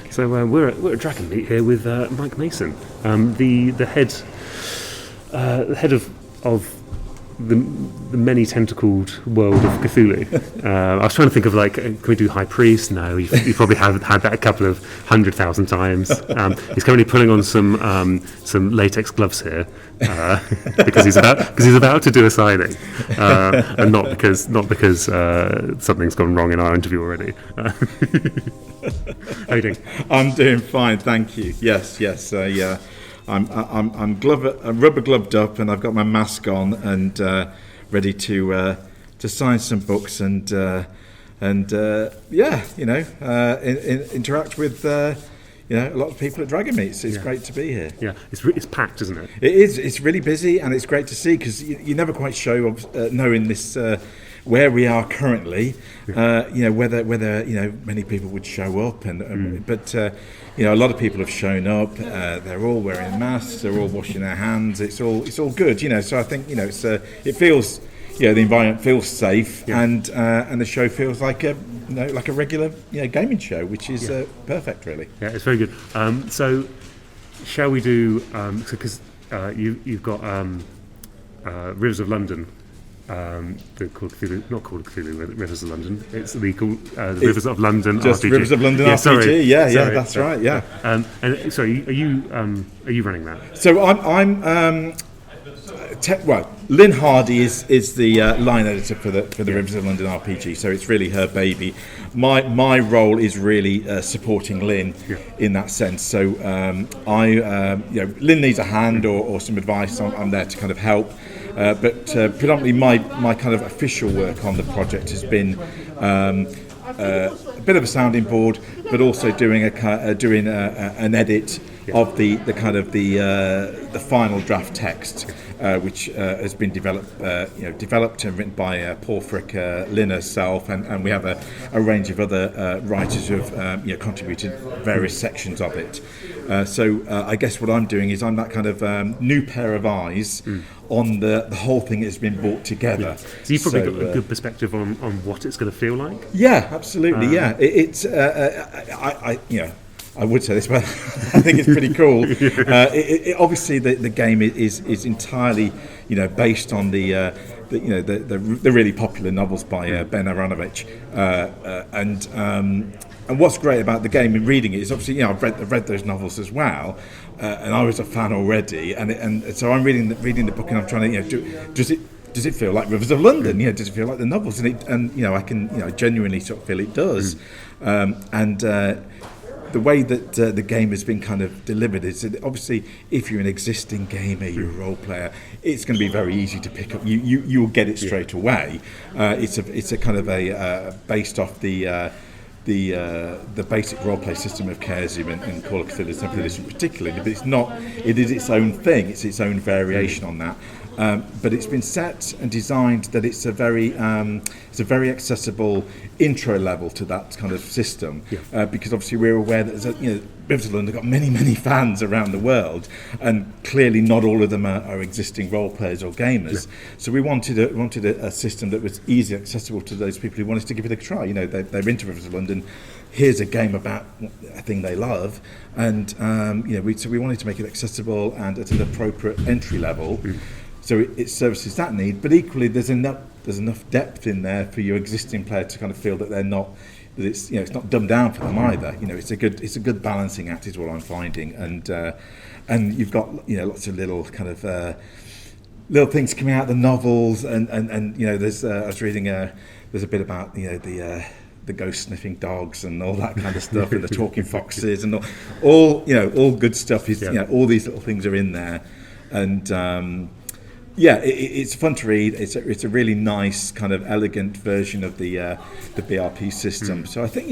So we're at Dragonmeet here with Mike Mason, the head of the many tentacled world of Cthulhu. I was trying to think of can we do High Priest? No, you probably have had that a couple of 100,000 times. He's currently putting on some latex gloves here because he's about to do a signing, and not because something's gone wrong in our interview already. How are you doing? I'm doing fine, thank you. Yes. I'm rubber gloved up, and I've got my mask on and ready to sign some books and interact with a lot of people at Dragonmeet. So it's great to be here. Yeah, it's packed, isn't it? It is. It's really busy, and it's great to see because you never quite know in this. Where we are currently, whether many people would show up, but a lot of people have shown up. They're all wearing masks. They're all washing their hands. It's all good, So I think it feels, the environment feels safe, and the show feels like a regular gaming show, which is perfect, really. Yeah, it's very good. So, shall we do? Because you've got Rivers of London. The Call of Cthulhu, not Call of Cthulhu, Rivers of London. It's the Rivers of London just RPG. Rivers of London RPG. Sorry. That's right. Yeah. And sorry, are you running that? So I'm Lynne Hardy is the line editor for the Rivers of London RPG. So it's really her baby. My role is really supporting Lynne in that sense. So Lynne needs a hand or some advice. I'm there to kind of help. But predominantly my kind of official work on the project has been a bit of a sounding board, but also doing an edit of the kind of the final draft text, which has been developed and written by Paul Frick, Lynne herself, and we have a range of other writers who have contributed various sections of it. So I guess what I'm doing is I'm that kind of new pair of eyes on the whole thing that's been brought together. So you've probably got a good perspective on what it's going to feel like? Yeah, absolutely, It's I would say this, but I think it's pretty cool. Obviously, the game is entirely, based on the really popular novels by Ben Aronovich, and what's great about the game and reading it is obviously, I've read those novels as well, and I was a fan already, and so I'm reading the book, and I'm trying to, does it feel like Rivers of London? Does it feel like the novels? And I can genuinely sort of feel it does, the way that the game has been kind of delivered is that obviously if you're an existing gamer, you're a role player, it's going to be very easy to pick up. You'll get it straight away. It's a kind of a based off the basic role-play system of Chaosium and Call of Cthulhu 7th edition particularly, but it's not. It is its own thing. It's its own variation on that. But it's been set and designed that it's a very accessible intro level to that kind of system, because obviously we're aware that Rivers of London have got many fans around the world, and clearly not all of them are existing role players or gamers. So we wanted a system that was easily accessible to those people who wanted to give it a try. They're into Rivers of London. Here's a game about a thing they love, and we wanted to make it accessible and at an appropriate entry level. So it services that need, but equally there's enough depth in there for your existing player to kind of feel that it's not dumbed down for them either. It's a good balancing act is what I'm finding, and you've got lots of little kind of little things coming out of the novels, and there's I was reading there's a bit about the ghost sniffing dogs and all that kind of stuff, and the talking foxes and all good stuff is all these little things are in there, and. It's fun to read. It's a really nice kind of elegant version of the BRP system. So I think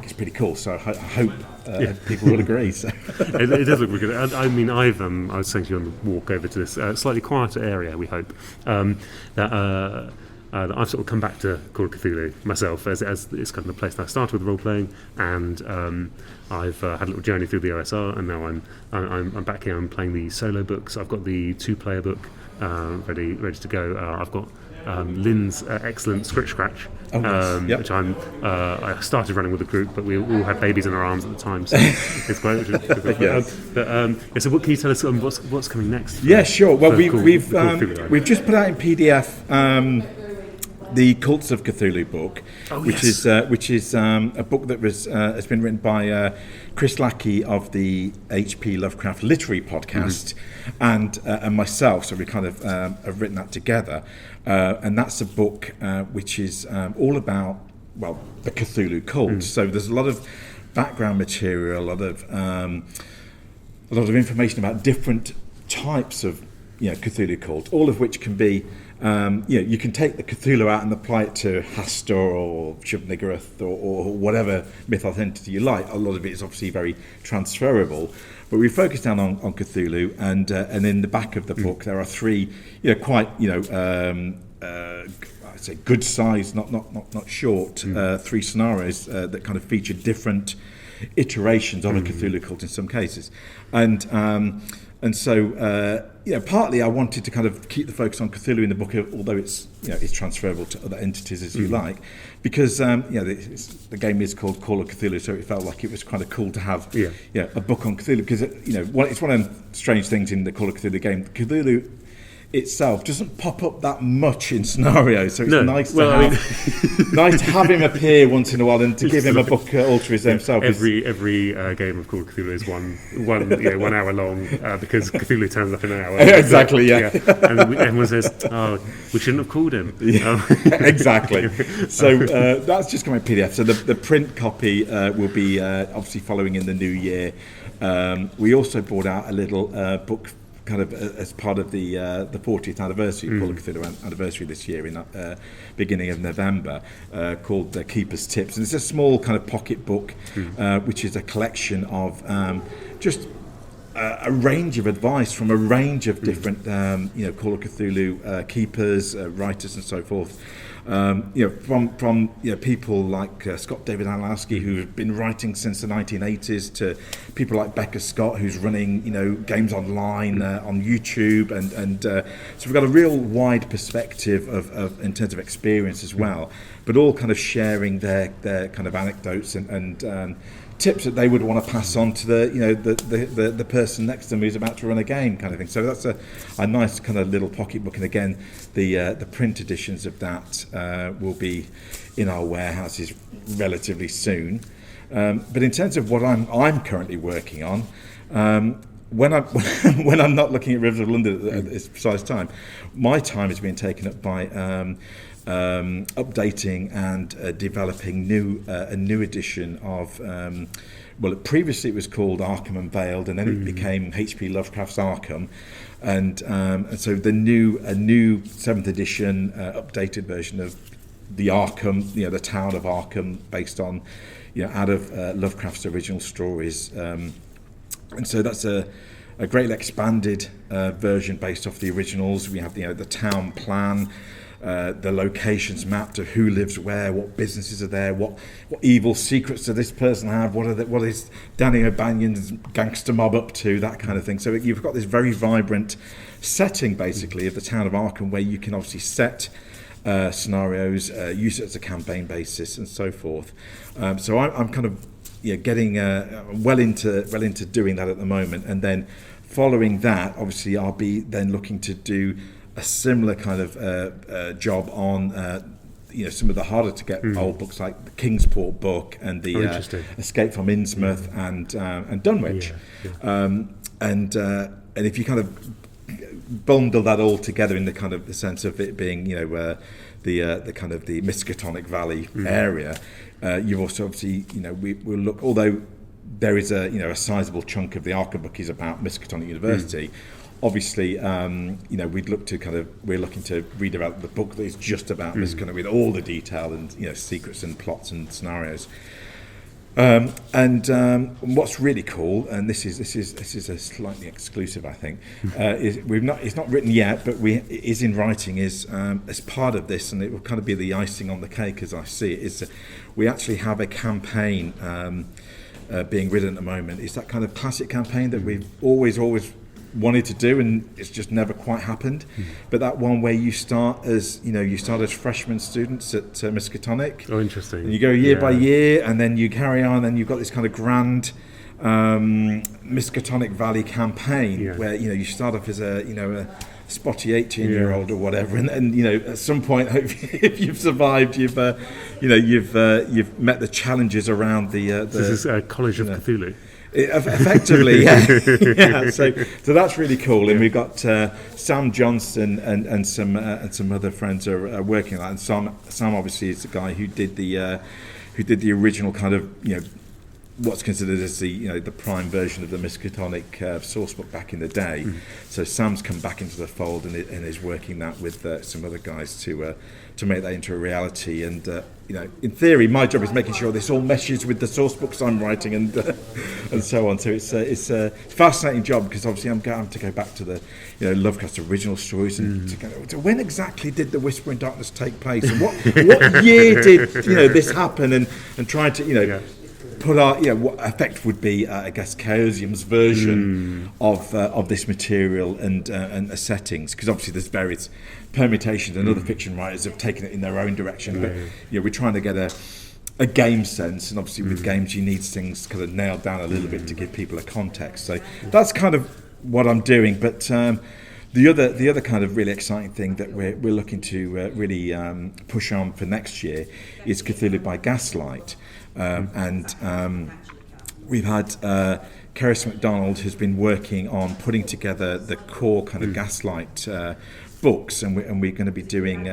it's pretty cool. So I hope people will agree. So. it does look really good. I mean, I was saying to you on the walk over to this slightly quieter area. We hope that I've sort of come back to Call of Cthulhu myself as it's kind of the place that I started with role playing, and I've had a little journey through the OSR, and now I'm back here. I'm playing the solo books. I've got the 2-player book ready to go. I've got Lynne's excellent Script Scratch, Yep. which I started running with the group, but we all had babies in our arms at the time, so it's great. So what can you tell us? What's coming next? Yeah, sure. Well, for we've just put out in PDF. The Cults of Cthulhu book, which is a book that has been written by Chris Lackey of the H.P. Lovecraft Literary Podcast, and myself. So we kind of have written that together, and that's a book which is all about the Cthulhu cult. So there's a lot of background material, a lot of information about different types of Cthulhu cult, all of which can be. You can take the Cthulhu out and apply it to Hastur or Shub-Niggurath or whatever mythos entity you like. A lot of it is obviously very transferable, but we focus down on Cthulhu, and in the back of the book there are three, quite I'd say good size, not short, three scenarios that kind of feature different iterations of a Cthulhu cult in some cases, and so partly I wanted to kind of keep the focus on Cthulhu in the book, although it's transferable to other entities as you like, because the game is called Call of Cthulhu, so it felt like it was kind of cool to have a book on Cthulhu, because it's one of the strange things in the Call of Cthulhu game. Cthulhu itself doesn't pop up that much in scenarios, so it's nice to have him appear once in a while and to give him a book all to his own self. Every game of Call of Cthulhu is one hour long because Cthulhu turns up in an hour. Exactly, yeah. And everyone says, "Oh, we shouldn't have called him." Exactly. So that's just coming PDF. So the print copy will be obviously following in the new year. We also brought out a little book, kind of as part of the 40th anniversary, Call of Cthulhu anniversary this year in beginning of November, called the Keeper's Tips, and it's a small kind of pocket book, which is a collection of just a range of advice from a range of different Call of Cthulhu keepers, writers, and so forth. From people like Scott David Alowski, who've been writing since the 1980s, to people like Becca Scott, who's running games online on YouTube, and so we've got a real wide perspective of in terms of experience as well, but all kind of sharing their kind of anecdotes and tips that they would want to pass on to the person next to them who's about to run a game, kind of thing. So that's a nice kind of little pocket book, and again the print editions of that will be in our warehouses relatively soon. But in terms of what I'm currently working on, when I'm not looking at Rivers of London at this precise time, my time has been taken up by updating and developing a new edition of previously it was called Arkham Unveiled, and then it became H.P. Lovecraft's Arkham, and so a new 7th edition updated version of the Arkham, the town of Arkham, based on out of Lovecraft's original stories, and so that's a greatly expanded version based off the originals. We have the town plan, the locations mapped to who lives where, what businesses are there, what evil secrets does this person have, what is Danny O'Banion's gangster mob up to, that kind of thing. So you've got this very vibrant setting basically of the town of Arkham, where you can obviously set scenarios, use it as a campaign basis, and so forth. So I'm kind of getting well into doing that at the moment, and then following that, obviously I'll be then looking to do a similar kind of job on some of the harder to get old books, like the Kingsport book and the Escape from Innsmouth and Dunwich. And if you kind of bundle that all together in the kind of the sense of it being the kind of the Miskatonic Valley area, you've also obviously we'll look, although there is a sizable chunk of the Arkham book is about Miskatonic University. Obviously, we're looking to redevelop the book that is just about Miskatonic, with all the detail and secrets and plots and scenarios. And what's really cool, and this is a slightly exclusive, I think, is it's not written yet, but it is in writing. Is as part of this, and it will kind of be the icing on the cake as I see it. Is we actually have a campaign being written at the moment. It's that kind of classic campaign that we've always wanted to do, and it's just never quite happened. But that one where you start as freshman students at Miskatonic. Oh, interesting. And you go year by year, and then you carry on, and you've got this kind of grand Miskatonic Valley campaign where you start off as a spotty 18-year-old or whatever, and at some point, if you've survived, you've met the challenges around the. This is College of Cthulhu. Effectively, yeah. So that's really cool, and we've got Sam Johnston and some other friends are working on that. And Sam obviously is the guy who did the original kind of what's considered as the prime version of the Miskatonic sourcebook back in the day. So Sam's come back into the fold and is working that with some other guys to make that into a reality. And in theory, my job is making sure this all meshes with the sourcebooks I'm writing and so on. So it's a fascinating job, because obviously I'm going to go back to the Lovecraft's original stories and to when exactly did the Whisper in Darkness take place, and what year did this happen, and trying to put our what effect would be I guess Chaosium's version of this material and settings, because obviously there's various permutations, and other fiction writers have taken it in their own direction, but we're trying to get a game sense, and obviously with games you need things kind of nailed down a little bit to give people a context. So that's kind of what I'm doing. But the other kind of really exciting thing that we're looking to really push on for next year is Cthulhu by Gaslight. We've had Keris MacDonald, who's been working on putting together the core kind of Gaslight books, and we're going to be doing,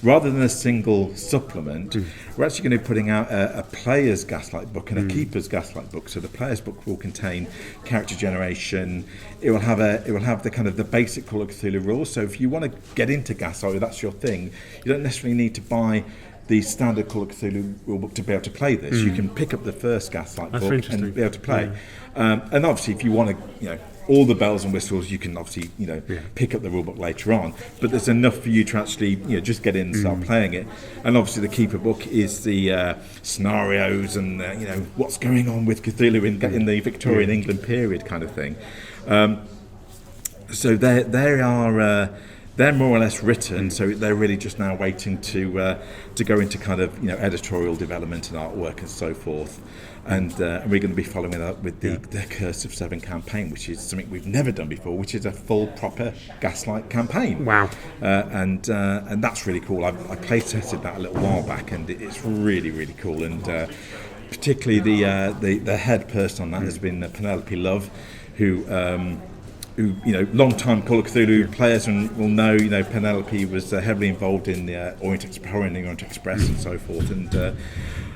rather than a single supplement, we're actually going to be putting out a player's Gaslight book and a keeper's Gaslight book. So the player's book will contain character generation. It will have the kind of the basic Call of Cthulhu rules. So if you want to get into Gaslight, if that's your thing, you don't necessarily need to buy the standard Call of Cthulhu rulebook to be able to play this. You can pick up the first Gaslight book and be able to play. And obviously, if you want to, all the bells and whistles, you can obviously, pick up the rulebook later on. But there's enough for you to actually, just get in and start playing it. And obviously, the keeper book is the scenarios and what's going on with Cthulhu in the Victorian England period kind of thing. So they are. They're more or less written, so they're really just now waiting to go into kind of editorial development and artwork and so forth. And we're going to be following it up with the Curse of Seven campaign, which is something we've never done before, which is a full proper Gaslight campaign. Wow! And that's really cool. I play tested that a little while back, and it's really, really cool. And particularly the head person on that has been Penelope Love, who long-time Call of Cthulhu players and will know, Penelope was heavily involved in the Orient Express and so forth, and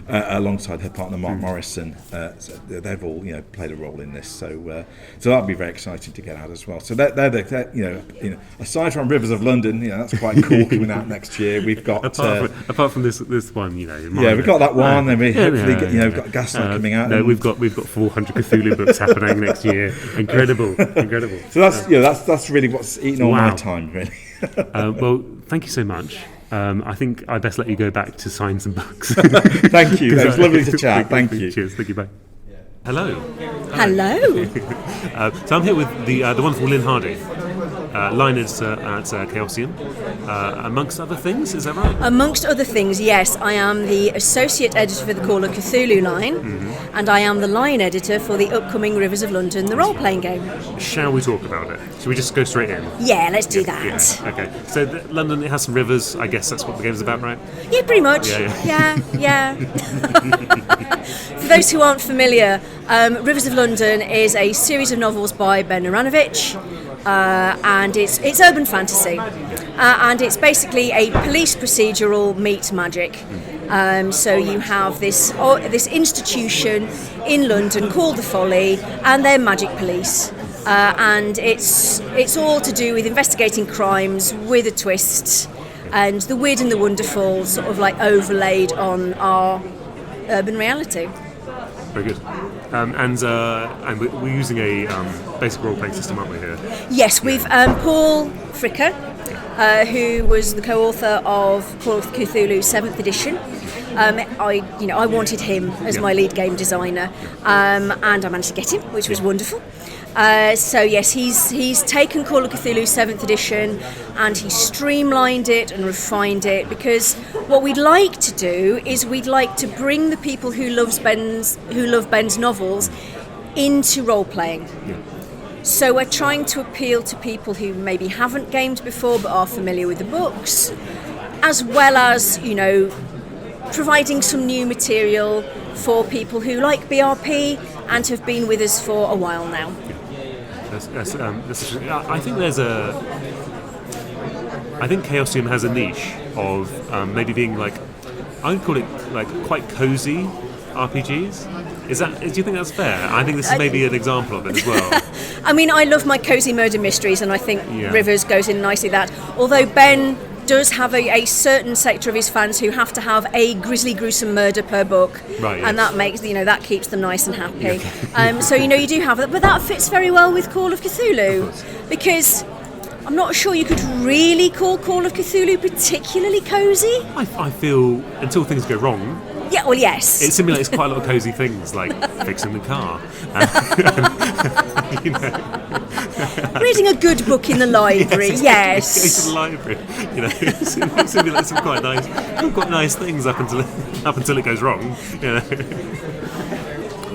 alongside her partner Mark Morrison, so they've all played a role in this. So that'll be very exciting to get out as well. So they're aside from Rivers of London, that's quite cool coming out next year. We've got apart from this one, we've got that one, and we hopefully we've got Gaslight coming out. No, we've got 400 Cthulhu books happening next year. Incredible. So that's really what's eating all my time, really. Well, thank you so much. I think I best let you go back to sign some books. Thank you. It was lovely to chat. Thank you. Cheers. Thank you. Bye. Hello. Hello. So I'm here with the wonderful Lynne Hardy, line editor at Chaosium, amongst other things. Is that right? Amongst other things, yes. I am the associate editor for the Call of Cthulhu line, and I am the line editor for the upcoming Rivers of London, the role-playing game. Shall we talk about it? Should we just go straight in? Yeah, let's do that. Yeah. Okay. So London, it has some rivers. I guess that's what the game's about, right? Yeah, pretty much. Yeah. For those who aren't familiar, Rivers of London is a series of novels by Ben Uranovich, and it's urban fantasy, and it's basically a police procedural meet magic. So you have this institution in London called the Folly, and they're magic police, and it's all to do with investigating crimes with a twist, and the weird and the wonderful sort of like overlaid on our urban reality. Very good. And we're using a basic role-playing system, aren't we, here? Yes, we've Paul Fricker, who was the co-author of Call of Cthulhu 7th edition. I wanted him as my lead game designer, and I managed to get him, which was wonderful. So yes, he's taken Call of Cthulhu 7th edition and he's streamlined it and refined it, because what we'd like to do is we'd like to bring the people who love Ben's novels into role playing. Yeah. So we're trying to appeal to people who maybe haven't gamed before but are familiar with the books, as well as, providing some new material for people who like BRP and have been with us for a while now. I think Chaosium has a niche of maybe being like, I would call it like quite cozy RPGs. Do you think that's fair? I think this is maybe an example of it as well. I mean, I love my cozy murder mysteries, and I think Rivers goes in nicely with that. Although Ben does have a certain sector of his fans who have to have a grisly, gruesome murder per book, right, and that makes that keeps them nice and happy. So you do have that, but that fits very well with Call of Cthulhu, because I'm not sure you could really call Call of Cthulhu particularly cozy. I feel until things go wrong. Yeah, well, yes. It simulates quite a lot of cozy things, like fixing the car. Reading a good book in the library, yes. Going to the library, it simulates some quite nice. We've got nice things up until it goes wrong.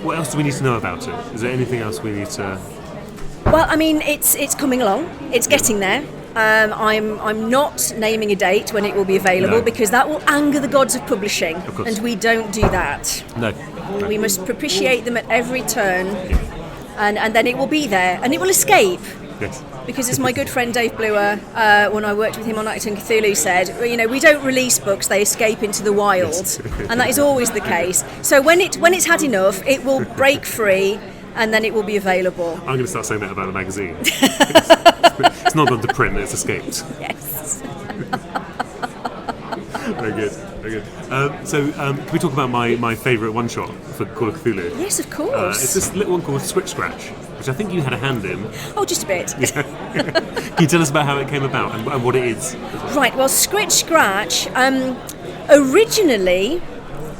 What else do we need to know about it? Is there anything else we need to? Well, I mean, it's coming along. It's getting there. I'm not naming a date when it will be available, because that will anger the gods of publishing, and we don't do that. No. We must propitiate them at every turn, and then it will be there, and it will escape. Yes. Because as my good friend Dave Bluer, when I worked with him on Untitled Cthulhu, said, we don't release books; they escape into the wild, and that is always the case. So when it's had enough, it will break free, and then it will be available. I'm going to start saying that about the magazine. It's not gone to print; it's escaped. Yes. Very good. So can we talk about my favourite one-shot for Call of Cthulhu? Yes, of course. It's this little one called Switch Scratch, which I think you had a hand in. Oh, just a bit. Can you tell us about how it came about and what it is? Right, well, Switch Scratch originally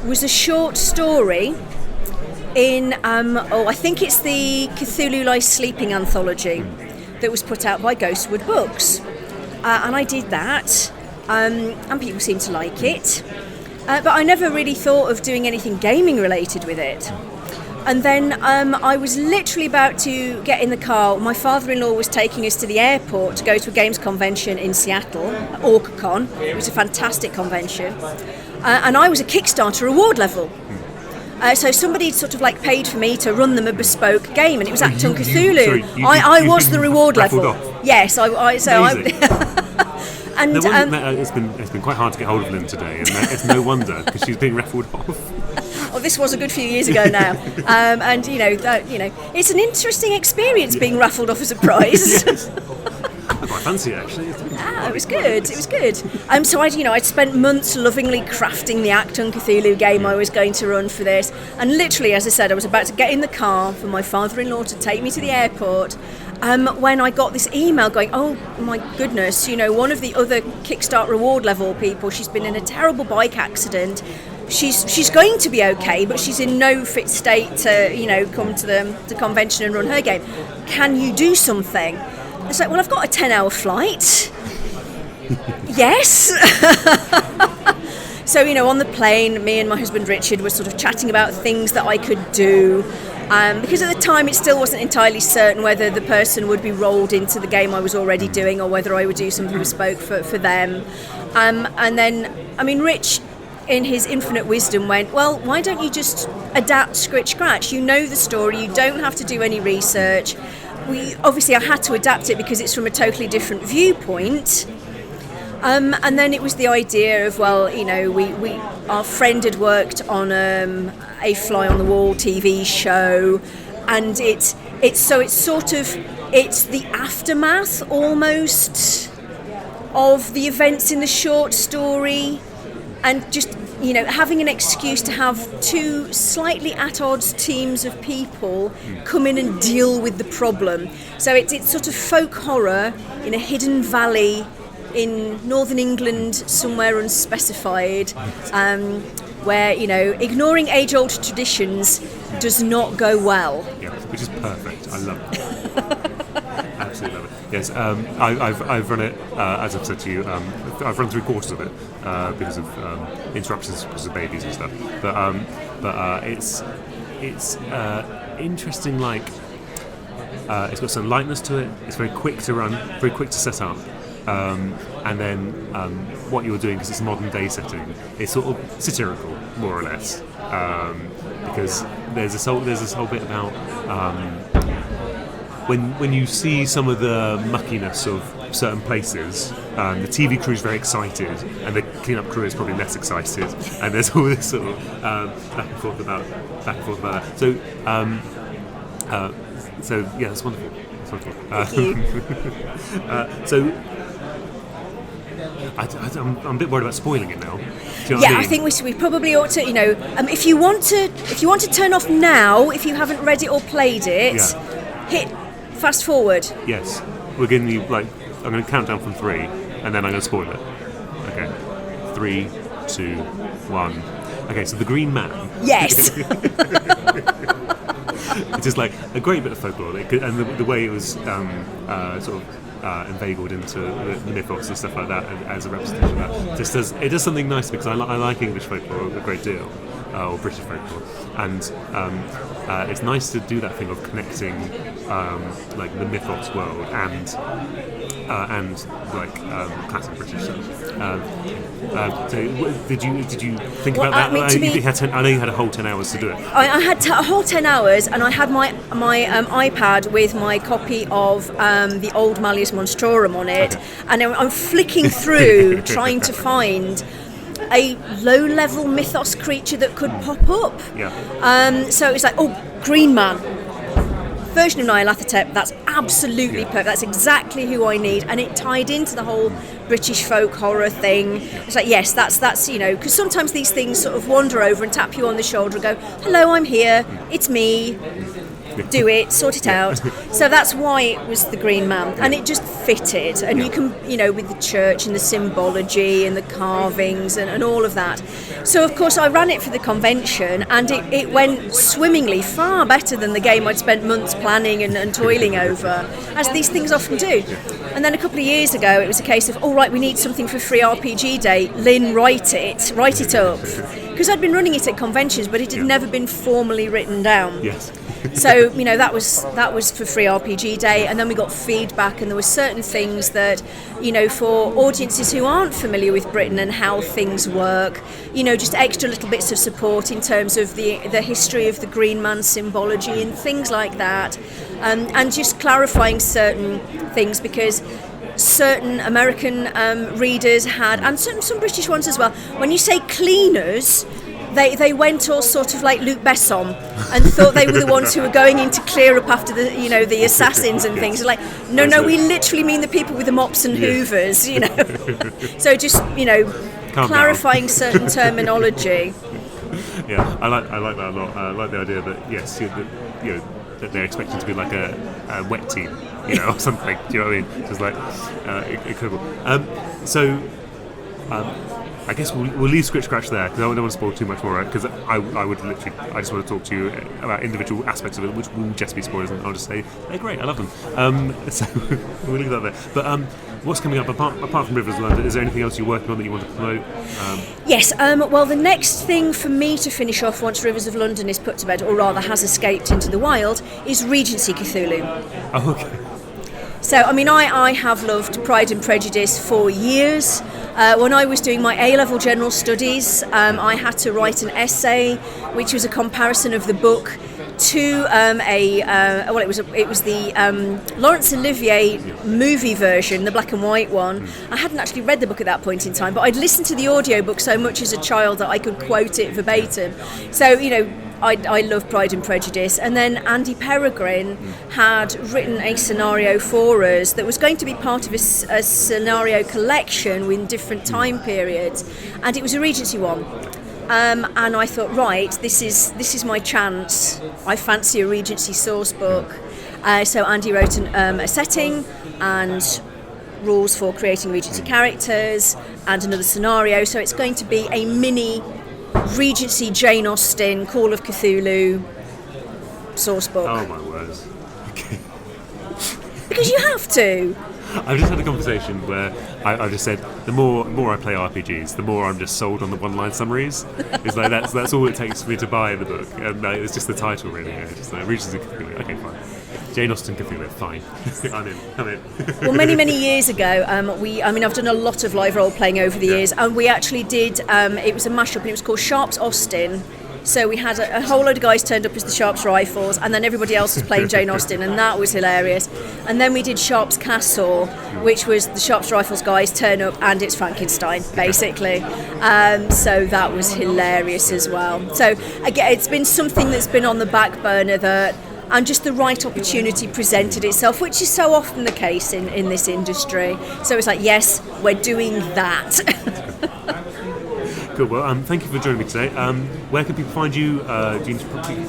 was a short story in, I think it's the Cthulhu Lies Sleeping anthology that was put out by Ghostwood Books. And I did that, and people seemed to like it. But I never really thought of doing anything gaming related with it. And then I was literally about to get in the car. My father-in-law was taking us to the airport to go to a games convention in Seattle, OrcaCon. It was a fantastic convention. And I was a Kickstarter reward level. So somebody sort of paid for me to run them a bespoke game, and it was Acton Cthulhu. I was the reward level. Off. Yes, and it's been quite hard to get hold of Lynne today, and it's no wonder because she's being raffled off. Oh, this was a good few years ago now, and it's an interesting experience being raffled off as a prize. Yes. I quite fancy it, actually. It was good. So I'd spent months lovingly crafting the Acton Cthulhu game I was going to run for this, and literally, as I said, I was about to get in the car for my father-in-law to take me to the airport, when I got this email going, oh my goodness, one of the other Kickstart reward level people, she's been in a terrible bike accident. She's going to be okay, but she's in no fit state to come to the convention and run her game. Can you do something? It's like, well, I've got a 10-hour flight. Yes. So, on the plane, me and my husband Richard were sort of chatting about things that I could do. Because at the time it still wasn't entirely certain whether the person would be rolled into the game I was already doing or whether I would do something bespoke for them. And then, Rich, in his infinite wisdom, went, well, why don't you just adapt Switch Scratch? You know the story, you don't have to do any research. I had to adapt it because it's from a totally different viewpoint. And then it was the idea of, our friend had worked on a Fly on the Wall TV show, and it's the aftermath almost of the events in the short story, and just having an excuse to have two slightly at odds teams of people come in and deal with the problem. So it's sort of folk horror in a hidden valley in northern England, somewhere unspecified, where ignoring age-old traditions does not go well. Yeah, which is perfect. I love it. Absolutely love it. Yes, I've run it, as I've said to you, I've run 3/4 of it because of interruptions because of babies and stuff. But it's interesting. Like it's got some lightness to it. It's very quick to run, very quick to set up. And then what you're doing, because it's a modern day setting, it's sort of satirical, more or less, because there's this whole bit about when you see some of the muckiness of certain places, the TV crew is very excited, and the cleanup crew is probably less excited, and there's all this sort of back and forth about that. So yeah, that's wonderful. Thank you. So. I'm a bit worried about spoiling it now. Do you know what I mean? I think we probably ought to. If you want to turn off now, if you haven't read it or played it, hit fast forward. Yes, we're giving you I'm going to count down from 3, and then I'm going to spoil it. Okay, 3, 2, 1. Okay, so the Green Man. Yes. It's just like a great bit of folklore, and the way it was sort of. Inveigled into the mythos and stuff like that, and as a representation of that, it does something nice, because I like English folklore a great deal, or British folklore, and it's nice to do that thing of connecting like the mythos world and classic British stuff. So did you think about that? I know you had a whole 10 hours to do it. I had a whole 10 hours, and I had my iPad with my copy of the Old Malleus Monstrorum on it, and I'm flicking through trying to find a low-level mythos creature that could pop up. Yeah. So it's like, Green Man. Version of Nyarlathotep, that's absolutely perfect. That's exactly who I need, and it tied into the whole British folk horror thing. It's like, yes, that's because sometimes these things sort of wander over and tap you on the shoulder and go, "Hello, I'm here. It's me. Do it, sort it out." So that's why it was the Green Man, and it just fitted. And you can, with the church and the symbology and the carvings and all of that. So of course I ran it for the convention, and it went swimmingly, far better than the game I'd spent months planning and toiling over, as these things often do. And then a couple of years ago, it was a case of, all right, we need something for Free RPG Day. Lynne, write it up. Because I'd been running it at conventions, but it had never been formally written down. Yes. So that was for Free RPG Day, and then we got feedback, and there were certain things that, for audiences who aren't familiar with Britain and how things work, just extra little bits of support in terms of the history of the Green Man symbology and things like that, and just clarifying certain things, because certain American readers had, and some British ones as well, when you say cleaners, they went all sort of like Luc Besson and thought they were the ones who were going in to clear up after the assassins and things. Like, no, we literally mean the people with the mops and hoovers, So just, clarifying certain terminology. Yeah, I like that a lot. I like the idea that, yes, that they're expecting to be like a wet team, or something. Do you know what I mean? Just like incredible. I guess we'll leave Scratch there, because I don't want to spoil too much more, because I just want to talk to you about individual aspects of it, which will just be spoilers, and I'll just say, they're great, I love them. So we'll leave that there. But what's coming up, apart from Rivers of London, is there anything else you're working on that you want to promote? Yes, well, the next thing for me to finish off once Rivers of London is put to bed, or rather has escaped into the wild, is Regency Cthulhu. Oh, okay. So, I have loved Pride and Prejudice for years. When I was doing my A-level general studies, I had to write an essay, which was a comparison of the book to it was the Laurence Olivier movie version, the black and white one. I hadn't actually read the book at that point in time, but I'd listened to the audiobook so much as a child that I could quote it verbatim. So, I love Pride and Prejudice, and then Andy Peregrine had written a scenario for us that was going to be part of a scenario collection in different time periods, and it was a Regency one. And I thought, right, this is my chance. I fancy a Regency source book. So Andy wrote a setting and rules for creating Regency characters and another scenario. So it's going to be a mini Regency Jane Austen Call of Cthulhu source book. Oh my words. Okay. because you have to. I've just had a conversation where I've just said the more I play RPGs, the more I'm just sold on the one-line summaries. It's like that's all it takes for me to buy the book, and it's just the title really. Just Regency Cthulhu. Okay, fine. Jane Austen Cthulhu, fine. I'm in. Well, many years ago, I've done a lot of live role playing over the years, and we actually did. It was a mashup, and it was called Sharpe's Austen. So we had a whole load of guys turned up as the Sharpe's Rifles, and then everybody else was playing Jane Austen, and that was hilarious. And then we did Sharpe's Castle, which was the Sharpe's Rifles guys turn up, and it's Frankenstein, basically. So that was hilarious as well. So again, it's been something that's been on the back burner and just the right opportunity presented itself, which is so often the case in this industry. So it's like, yes, we're doing that. Cool. Well, thank you for joining me today. Where can people find you? Do you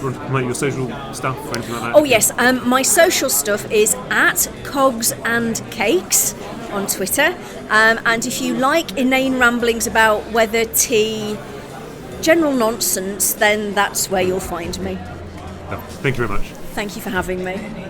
want to promote your social stuff or anything like that? Oh yes, my social stuff is at Cogs and Cakes on Twitter. And if you like inane ramblings about weather, tea, general nonsense, then that's where you'll find me. Thank you very much. Thank you for having me.